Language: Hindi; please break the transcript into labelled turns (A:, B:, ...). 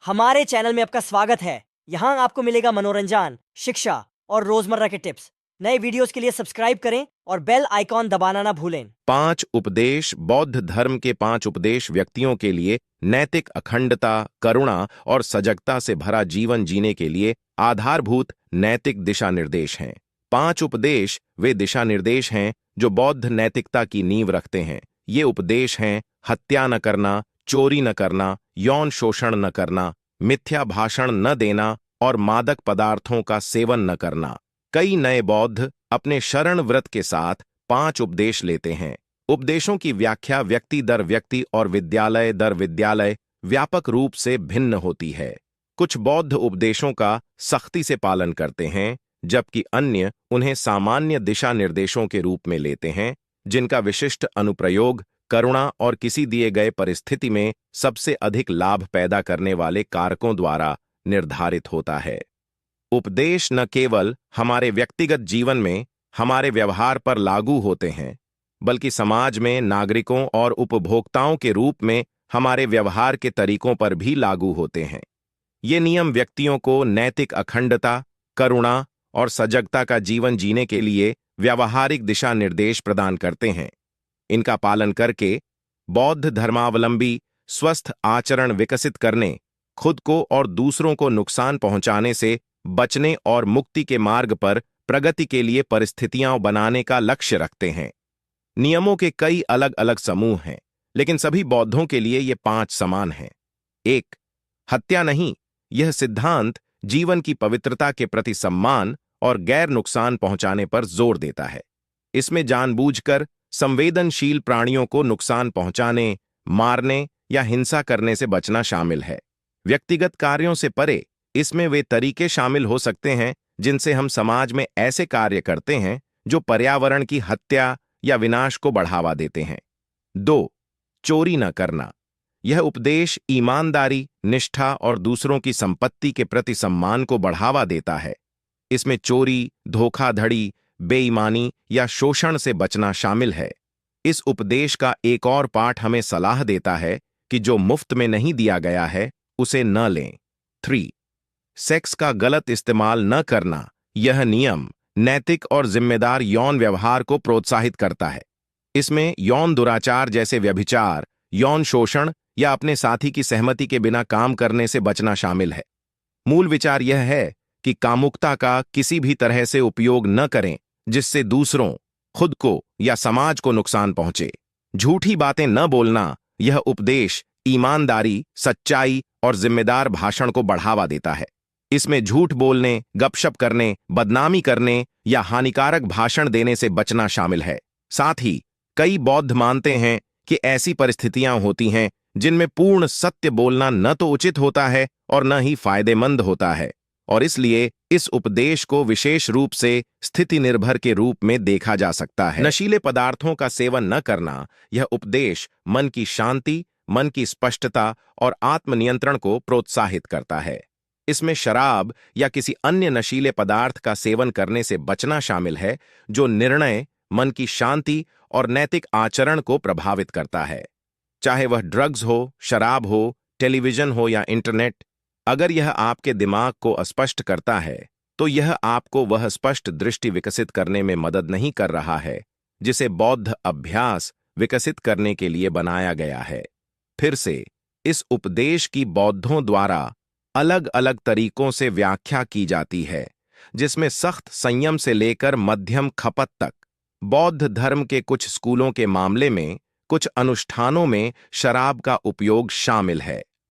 A: हमारे चैनल में आपका स्वागत है। यहाँ आपको मिलेगा मनोरंजन, शिक्षा और रोजमर्रा के टिप्स। नए वीडियोस के लिए सब्सक्राइब करें और बेल आइकॉन दबाना ना भूलें।
B: 5 उपदेश। बौद्ध धर्म के 5 उपदेश व्यक्तियों के लिए नैतिक अखंडता, करुणा और सजगता से भरा जीवन जीने के लिए आधारभूत नैतिक दिशा निर्देश हैं। 5 उपदेश वे दिशा निर्देश हैं जो बौद्ध नैतिकता की नींव रखते हैं। ये उपदेश हैं: हत्या न करना, चोरी न करना, यौन शोषण न करना, मिथ्या भाषण न देना और मादक पदार्थों का सेवन न करना। कई नए बौद्ध अपने शरण व्रत के साथ 5 उपदेश लेते हैं। उपदेशों की व्याख्या व्यक्ति दर व्यक्ति और विद्यालय दर विद्यालय व्यापक रूप से भिन्न होती है। कुछ बौद्ध उपदेशों का सख्ती से पालन करते हैं, जबकि अन्य उन्हें सामान्य दिशा निर्देशों के रूप में लेते हैं, जिनका विशिष्ट अनुप्रयोग करुणा और किसी दिए गए परिस्थिति में सबसे अधिक लाभ पैदा करने वाले कारकों द्वारा निर्धारित होता है। उपदेश न केवल हमारे व्यक्तिगत जीवन में हमारे व्यवहार पर लागू होते हैं, बल्कि समाज में नागरिकों और उपभोक्ताओं के रूप में हमारे व्यवहार के तरीकों पर भी लागू होते हैं। ये नियम व्यक्तियों को नैतिक अखंडता, करुणा और सजगता का जीवन जीने के लिए व्यावहारिक दिशा निर्देश प्रदान करते हैं। इनका पालन करके बौद्ध धर्मावलंबी स्वस्थ आचरण विकसित करने, खुद को और दूसरों को नुकसान पहुंचाने से बचने और मुक्ति के मार्ग पर प्रगति के लिए परिस्थितियां बनाने का लक्ष्य रखते हैं। नियमों के कई अलग अलग समूह हैं, लेकिन सभी बौद्धों के लिए ये 5 समान हैं। 1. हत्या नहीं। यह सिद्धांत जीवन की पवित्रता के प्रति सम्मान और गैर नुकसान पहुंचाने पर जोर देता है। इसमें जानबूझकर संवेदनशील प्राणियों को नुकसान पहुंचाने, मारने या हिंसा करने से बचना शामिल है। व्यक्तिगत कार्यों से परे इसमें वे तरीके शामिल हो सकते हैं जिनसे हम समाज में ऐसे कार्य करते हैं जो पर्यावरण की हत्या या विनाश को बढ़ावा देते हैं। 2. चोरी न करना। यह उपदेश ईमानदारी, निष्ठा और दूसरों की संपत्ति के प्रति सम्मान को बढ़ावा देता है। इसमें चोरी, धोखाधड़ी, बेईमानी या शोषण से बचना शामिल है। इस उपदेश का एक और पाठ हमें सलाह देता है कि जो मुफ्त में नहीं दिया गया है उसे न लें। 3. सेक्स का गलत इस्तेमाल न करना। यह नियम नैतिक और जिम्मेदार यौन व्यवहार को प्रोत्साहित करता है। इसमें यौन दुराचार जैसे व्यभिचार, यौन शोषण या अपने साथी की सहमति के बिना काम करने से बचना शामिल है। मूल विचार यह है कि कामुकता का किसी भी तरह से उपयोग न करें जिससे दूसरों, खुद को या समाज को नुकसान पहुंचे। झूठी बातें न बोलना। यह उपदेश ईमानदारी, सच्चाई और जिम्मेदार भाषण को बढ़ावा देता है। इसमें झूठ बोलने, गपशप करने, बदनामी करने या हानिकारक भाषण देने से बचना शामिल है। साथ ही कई बौद्ध मानते हैं कि ऐसी परिस्थितियां होती हैं जिनमें पूर्ण सत्य बोलना न तो उचित होता है और न ही फायदेमंद होता है, और इसलिए इस उपदेश को विशेष रूप से स्थिति निर्भर के रूप में देखा जा सकता है। नशीले पदार्थों का सेवन न करना। यह उपदेश मन की शांति, मन की स्पष्टता और आत्मनियंत्रण को प्रोत्साहित करता है। इसमें शराब या किसी अन्य नशीले पदार्थ का सेवन करने से बचना शामिल है, जो निर्णय, मन की शांति और नैतिक आचरण को प्रभावित करता है। चाहे वह ड्रग्स हो, शराब हो, टेलीविजन हो या इंटरनेट, अगर यह आपके दिमाग को अस्पष्ट करता है तो यह आपको वह स्पष्ट दृष्टि विकसित करने में मदद नहीं कर रहा है जिसे बौद्ध अभ्यास विकसित करने के लिए बनाया गया है। फिर से इस उपदेश की बौद्धों द्वारा अलग अलग तरीकों से व्याख्या की जाती है, जिसमें सख्त संयम से लेकर मध्यम खपत तक। बौद्ध धर्म के कुछ स्कूलों के मामले में कुछ अनुष्ठानों में शराब का उपयोग शामिल है।